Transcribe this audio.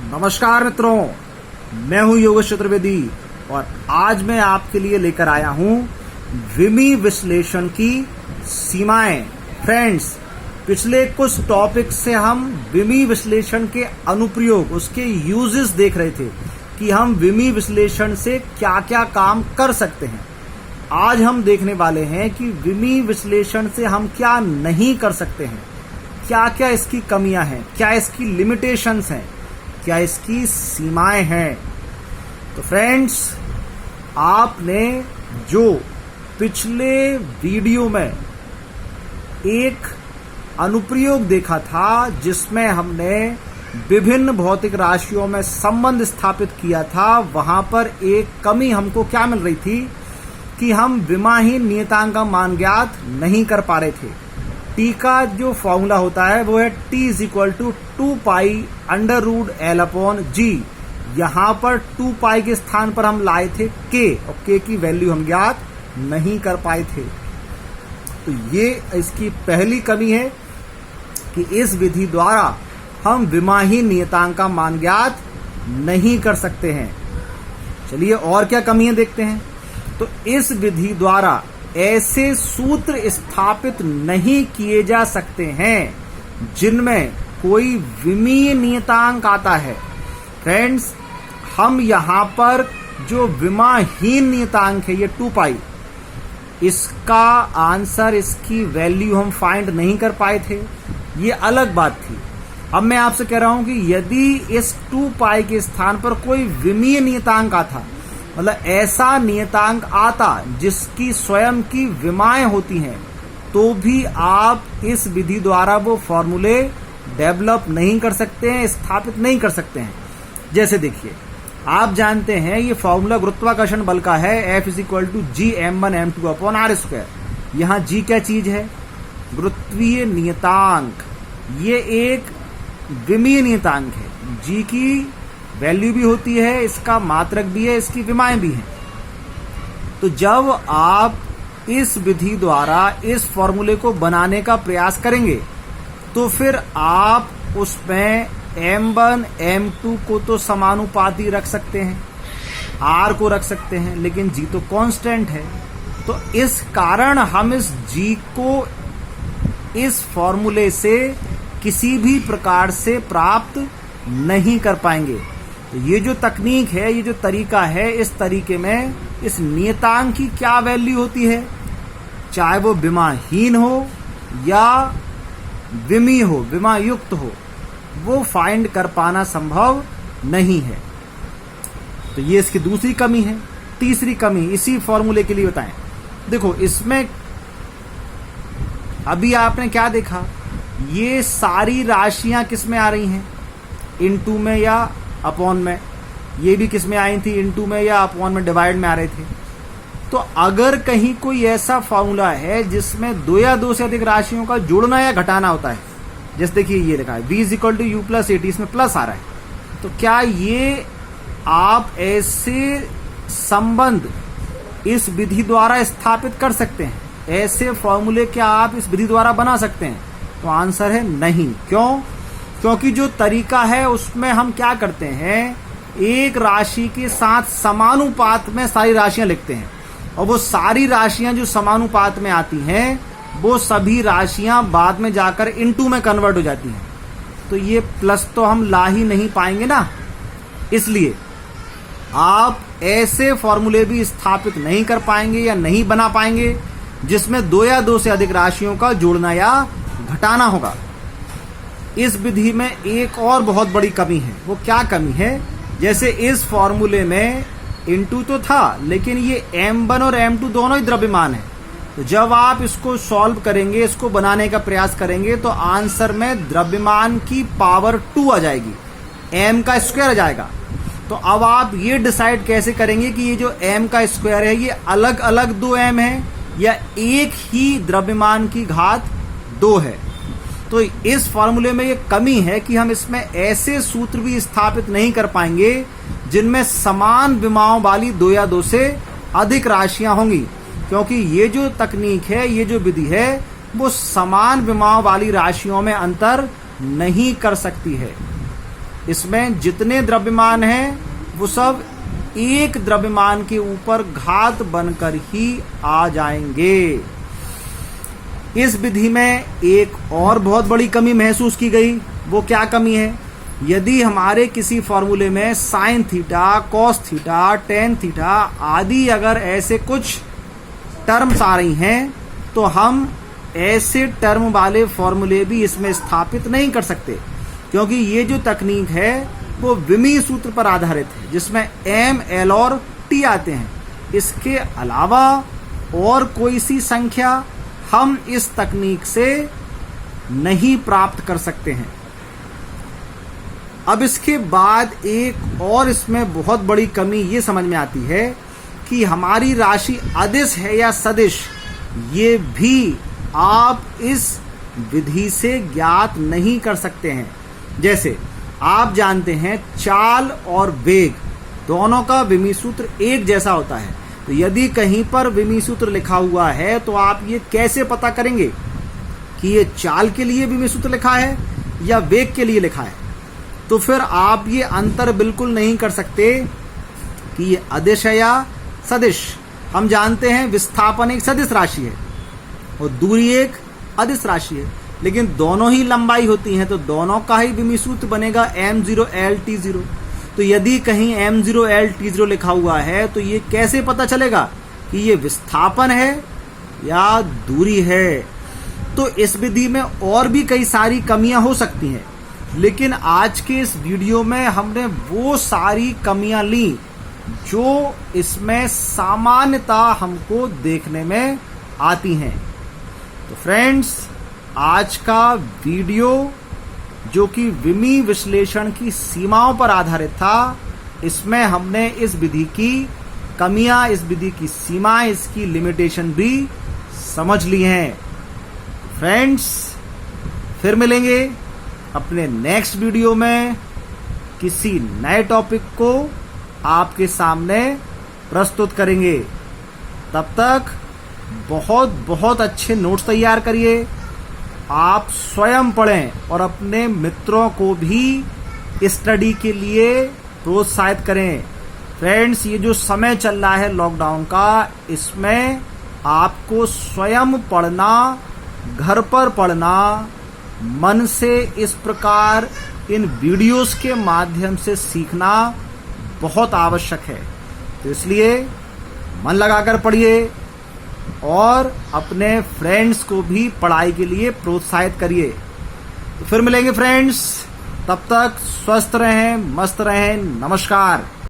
नमस्कार मित्रों, मैं हूं योगेश चतुर्वेदी और आज मैं आपके लिए लेकर आया हूं विमी विश्लेषण की सीमाएं। फ्रेंड्स, पिछले कुछ टॉपिक से हम विमी विश्लेषण के अनुप्रयोग, उसके यूजेस देख रहे थे कि हम विमी विश्लेषण से क्या क्या काम कर सकते हैं। आज हम देखने वाले हैं कि विमी विश्लेषण से हम क्या नहीं कर सकते हैं, क्या क्या इसकी कमियां हैं, क्या इसकी लिमिटेशंस हैं, क्या इसकी सीमाएं हैं। तो फ्रेंड्स, आपने जो पिछले वीडियो में एक अनुप्रयोग देखा था जिसमें हमने विभिन्न भौतिक राशियों में संबंध स्थापित किया था, वहां पर एक कमी हमको क्या मिल रही थी कि हम विमाहीन नियतांक का मान ज्ञात नहीं कर पा रहे थे। टी का जो फॉर्मूला होता है वो है T = 2π√L/G। यहां पर 2π के स्थान पर हम लाए थे K और K की वैल्यू हम ज्ञात नहीं कर पाए थे। तो ये इसकी पहली कमी है कि इस विधि द्वारा हम विमाहीन नियतांक का मान ज्ञात नहीं कर सकते हैं। चलिए और क्या कमियां देखते हैं। तो इस विधि द्वारा ऐसे सूत्र स्थापित नहीं किए जा सकते हैं जिनमें कोई विमीय नियतांक आता है। फ्रेंड्स, हम यहां पर जो विमाहीन नियतांक है ये 2π, इसका आंसर, इसकी वैल्यू हम फाइंड नहीं कर पाए थे, ये अलग बात थी। अब मैं आपसे कह रहा हूं कि यदि इस 2π के स्थान पर कोई विमीय नियतांक आता, मतलब ऐसा नियतांक आता जिसकी स्वयं की विमाएं होती हैं, तो भी आप इस विधि द्वारा वो फॉर्मूले डेवलप नहीं कर सकते हैं, स्थापित नहीं कर सकते हैं। जैसे देखिए, आप जानते हैं ये फॉर्मूला गुरुत्वाकर्षण बल का है, F = Gm1m2/r²। यहां G क्या चीज है? गुरुत्वीय नियतांक। ये एक विमीय नियतांक है। G की वैल्यू भी होती है, इसका मात्रक भी है, इसकी विमाएं भी हैं। तो जब आप इस विधि द्वारा इस फॉर्मूले को बनाने का प्रयास करेंगे तो फिर आप उसमें m1 m2 को तो समानुपाती रख सकते हैं, r को रख सकते हैं, लेकिन g तो कांस्टेंट है। तो इस कारण हम इस g को इस फॉर्मूले से किसी भी प्रकार से प्राप्त नहीं कर पाएंगे। तो ये जो तकनीक है, ये जो तरीका है, इस तरीके में इस नियतांक की क्या वैल्यू होती है, चाहे वो विमाहीन हो या विमीय हो, विमायुक्त हो, वो फाइंड कर पाना संभव नहीं है। तो ये इसकी दूसरी कमी है। तीसरी कमी इसी फॉर्मूले के लिए बताएं। देखो, इसमें अभी आपने क्या देखा, ये सारी राशियां किस में आ रही हैं, इनटू में या अपॉन में। ये भी किस में आई थी, इनटू में या अपॉन में, डिवाइड में आ रहे थे। तो अगर कहीं कोई ऐसा फॉर्मूला है जिसमें दो या दो से अधिक राशियों का जोड़ना या घटाना होता है, जैसे देखिए ये लिखा है V = U+AT, इसमें प्लस आ रहा है, तो क्या ये आप ऐसे संबंध इस विधि द्वारा स्थापित कर सकते हैं? ऐसे फॉर्मूले क्या आप इस विधि द्वारा बना सकते हैं? तो आंसर है नहीं। क्यों? क्योंकि जो तरीका है उसमें हम क्या करते हैं, एक राशि के साथ समानुपात में सारी राशियां लिखते हैं, और वो सारी राशियां जो समानुपात में आती हैं वो सभी राशियां बाद में जाकर इनटू में कन्वर्ट हो जाती हैं। तो ये प्लस तो हम ला ही नहीं पाएंगे ना। इसलिए आप ऐसे फॉर्मूले भी स्थापित नहीं कर पाएंगे या नहीं बना पाएंगे जिसमें दो या दो से अधिक राशियों का जोड़ना या घटाना होगा। इस विधि में एक और बहुत बड़ी कमी है। वो क्या कमी है? जैसे इस फॉर्मूले में इनटू तो था, लेकिन ये m1 और m2 दोनों ही द्रव्यमान है। तो जब आप इसको सॉल्व करेंगे, इसको बनाने का प्रयास करेंगे, तो आंसर में द्रव्यमान की पावर 2 आ जाएगी, m का स्क्वायर आ जाएगा। तो अब आप ये डिसाइड कैसे करेंगे कि ये जो m का स्क्वायर है ये अलग अलग 2m है या एक ही द्रव्यमान की घात 2 है। तो इस फॉर्मूले में ये कमी है कि हम इसमें ऐसे सूत्र भी स्थापित नहीं कर पाएंगे जिनमें समान विमाओं वाली दो या दो से अधिक राशियां होंगी, क्योंकि ये जो तकनीक है, ये जो विधि है, वो समान विमाओं वाली राशियों में अंतर नहीं कर सकती है। इसमें जितने द्रव्यमान हैं वो सब एक द्रव्यमान के ऊपर घात बनकर ही आ जाएंगे। इस विधि में एक और बहुत बड़ी कमी महसूस की गई। वो क्या कमी है? यदि हमारे किसी फॉर्मूले में sine theta, cos theta, tan theta आदि अगर ऐसे कुछ टर्म्स आ रही हैं तो हम ऐसे टर्म वाले फॉर्मूले भी इसमें स्थापित नहीं कर सकते, क्योंकि ये जो तकनीक है वो विमी सूत्र पर आधारित है जिसमें एम, एल और टी आते हैं। इसके अलावा और कोई सी संख्या हम इस तकनीक से नहीं प्राप्त कर सकते हैं। अब इसके बाद एक और इसमें बहुत बड़ी कमी ये समझ में आती है कि हमारी राशि अदिश है या सदिश, ये भी आप इस विधि से ज्ञात नहीं कर सकते हैं। जैसे आप जानते हैं चाल और वेग दोनों का विमी सूत्र एक जैसा होता है, तो यदि कहीं पर विमी सूत्र लिखा हुआ है तो आप ये कैसे पता करेंगे कि ये चाल के लिए विमी सूत्र लिखा है या वेग के लिए लिखा है? तो फिर आप ये अंतर बिल्कुल नहीं कर सकते कि ये अदिश है या सदिश। हम जानते हैं विस्थापन एक सदिश राशि है और दूरी एक अदिश राशि है, लेकिन दोनों ही लंबाई होती हैं तो दोनों का ही विमी सूत्र बनेगा m0l_t0। तो यदि कहीं m0l_t0 लिखा हुआ है तो ये कैसे पता चलेगा कि ये विस्थापन है या दूरी है? तो इस विधि में और भी कई सारी कमियां हो सकती हैं, लेकिन आज के इस वीडियो में हमने वो सारी कमियां ली जो इसमें सामान्यता हमको देखने में आती हैं। तो फ्रेंड्स, आज का वीडियो जो कि विमी विश्लेषण की सीमाओं पर आधारित था, इसमें हमने इस विधि की कमियां, इस विधि की सीमाएं, इसकी लिमिटेशन भी समझ ली हैं। फ्रेंड्स, फिर मिलेंगे अपने नेक्स्ट वीडियो में किसी नए टॉपिक को आपके सामने प्रस्तुत करेंगे। तब तक बहुत बहुत अच्छे नोट्स तैयार करिए, आप स्वयं पढ़ें और अपने मित्रों को भी स्टडी के लिए प्रोत्साहित करें। फ्रेंड्स, ये जो समय चल रहा है लॉकडाउन का, इसमें आपको स्वयं पढ़ना, घर पर पढ़ना, मन से इस प्रकार इन वीडियोस के माध्यम से सीखना बहुत आवश्यक है। तो इसलिए मन लगाकर पढ़िए और अपने फ्रेंड्स को भी पढ़ाई के लिए प्रोत्साहित करिए। तो फिर मिलेंगे फ्रेंड्स, तब तक स्वस्थ रहें, मस्त रहें। नमस्कार।